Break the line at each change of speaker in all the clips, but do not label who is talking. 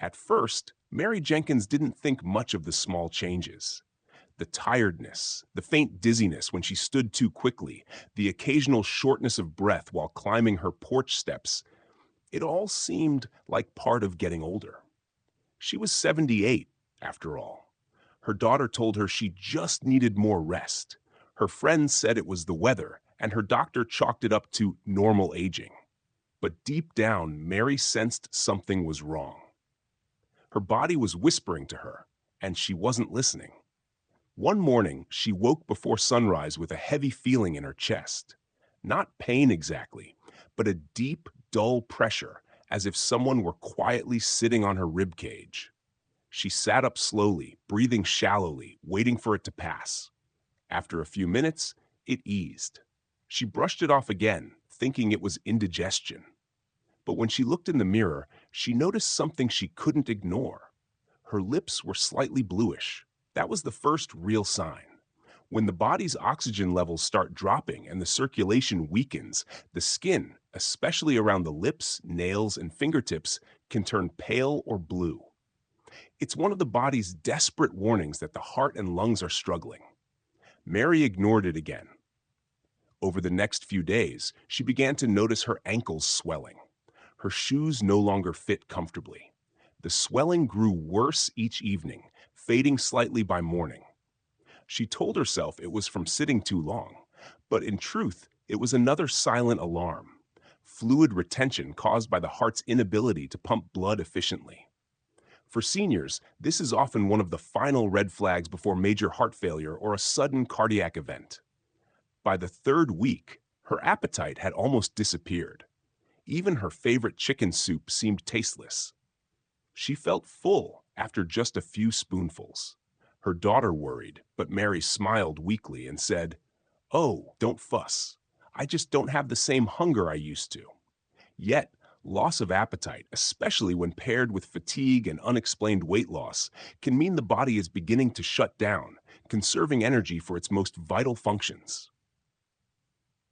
At first, Mary Jenkins didn't think much of the small changes. The tiredness, the faint dizziness when she stood too quickly, the occasional shortness of breath while climbing her porch steps, it all seemed like part of getting older. She was 78, after all. Her daughter told her she just needed more rest. Her friends said it was the weather, and her doctor chalked it up to normal aging. But deep down, Mary sensed something was wrong. Her body was whispering to her, and she wasn't listening. One morning, she woke before sunrise with a heavy feeling in her chest. Not pain exactly, but a deep, dull pressure, as if someone were quietly sitting on her rib cage. She sat up slowly, breathing shallowly, waiting for it to pass. After a few minutes, it eased. She brushed it off again, thinking it was indigestion. But when she looked in the mirror, she noticed something she couldn't ignore. Her lips were slightly bluish. That was the first real sign. When the body's oxygen levels start dropping and the circulation weakens, the skin, especially around the lips, nails, and fingertips, can turn pale or blue. It's one of the body's desperate warnings that the heart and lungs are struggling. Mary ignored it again. Over the next few days, she began to notice her ankles swelling. Her shoes no longer fit comfortably. The swelling grew worse each evening, fading slightly by morning. She told herself it was from sitting too long, but in truth, it was another silent alarm. Fluid retention caused by the heart's inability to pump blood efficiently. For seniors, this is often one of the final red flags before major heart failure or a sudden cardiac event. By the third week, her appetite had almost disappeared. Even her favorite chicken soup seemed tasteless. She felt full after just a few spoonfuls. Her daughter worried, but Mary smiled weakly and said, "Oh, don't fuss. I just don't have the same hunger I used to." Yet, loss of appetite, especially when paired with fatigue and unexplained weight loss, can mean the body is beginning to shut down, conserving energy for its most vital functions.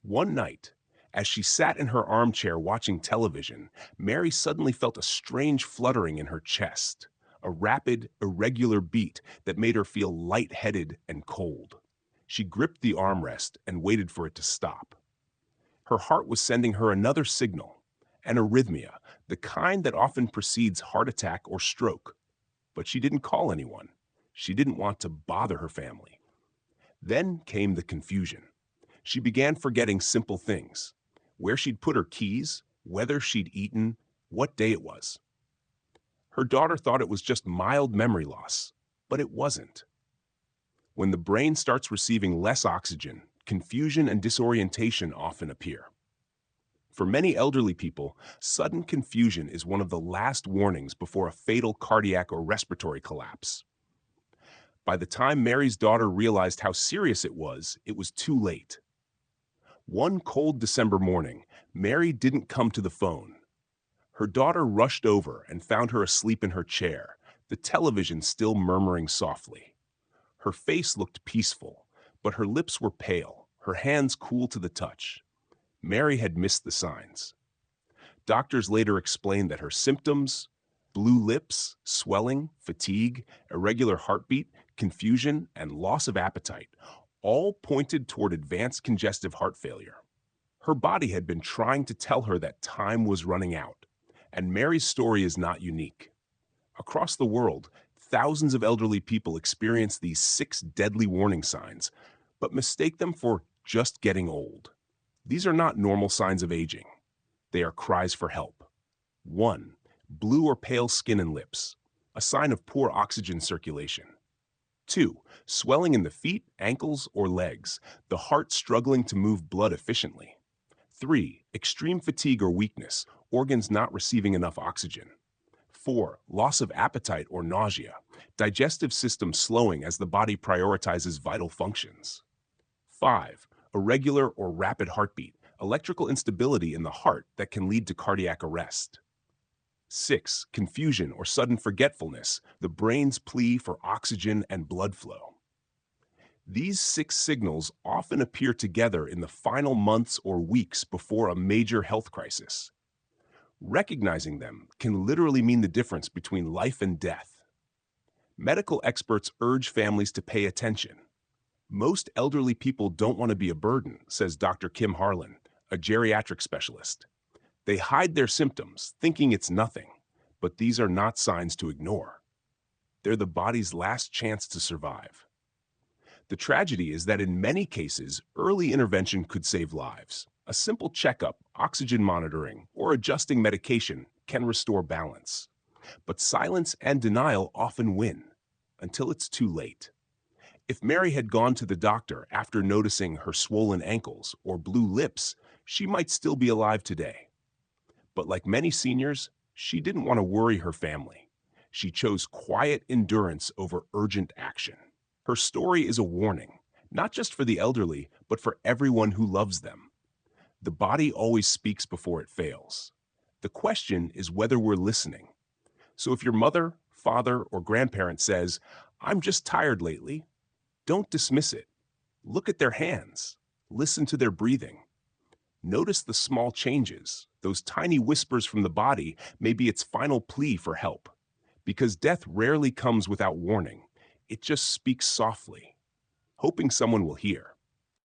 One night, as she sat in her armchair watching television, Mary suddenly felt a strange fluttering in her chest, a rapid, irregular beat that made her feel lightheaded and cold. She gripped the armrest and waited for it to stop. Her heart was sending her another signal, an arrhythmia, the kind that often precedes heart attack or stroke. But she didn't call anyone. She didn't want to bother her family. Then came the confusion. She began forgetting simple things: where she'd put her keys, whether she'd eaten, what day it was. Her daughter thought it was just mild memory loss, but it wasn't. When the brain starts receiving less oxygen, confusion and disorientation often appear. For many elderly people, sudden confusion is one of the last warnings before a fatal cardiac or respiratory collapse. By the time Mary's daughter realized how serious it was too late. One cold December morning, Mary didn't come to the phone. Her daughter rushed over and found her asleep in her chair, the television still murmuring softly. Her face looked peaceful, but her lips were pale, her hands cool to the touch. Mary had missed the signs. Doctors later explained that her symptoms, blue lips, swelling, fatigue, irregular heartbeat, confusion, and loss of appetite, all pointed toward advanced congestive heart failure. Her body had been trying to tell her that time was running out, and Mary's story is not unique. Across the world, thousands of elderly people experience these 6 deadly warning signs, but mistake them for just getting old. These are not normal signs of aging. They are cries for help. 1. Blue or pale skin and lips, a sign of poor oxygen circulation. 2. Swelling in the feet, ankles, or legs, the heart struggling to move blood efficiently. 3. Extreme fatigue or weakness, organs not receiving enough oxygen. 4. Loss of appetite or nausea, digestive system slowing as the body prioritizes vital functions. 5. Irregular or rapid heartbeat, electrical instability in the heart that can lead to cardiac arrest. 6. Confusion or sudden forgetfulness, the brain's plea for oxygen and blood flow. These 6 signals often appear together in the final months or weeks before a major health crisis. Recognizing them can literally mean the difference between life and death. Medical experts urge families to pay attention. Most elderly people don't want to be a burden, says Dr. Kim Harlan, a geriatric specialist. They hide their symptoms, thinking it's nothing, but these are not signs to ignore. They're the body's last chance to survive. The tragedy is that in many cases, early intervention could save lives. A simple checkup, oxygen monitoring, or adjusting medication can restore balance. But silence and denial often win until it's too late. If Mary had gone to the doctor after noticing her swollen ankles or blue lips, she might still be alive today. But like many seniors, she didn't want to worry her family. She chose quiet endurance over urgent action. Her story is a warning, not just for the elderly, but for everyone who loves them. The body always speaks before it fails. The question is whether we're listening. So if your mother, father, or grandparent says, "I'm just tired lately," don't dismiss it. Look at their hands. Listen to their breathing. Notice the small changes. Those tiny whispers from the body may be its final plea for help. Because death rarely comes without warning. It just speaks softly, hoping someone will hear.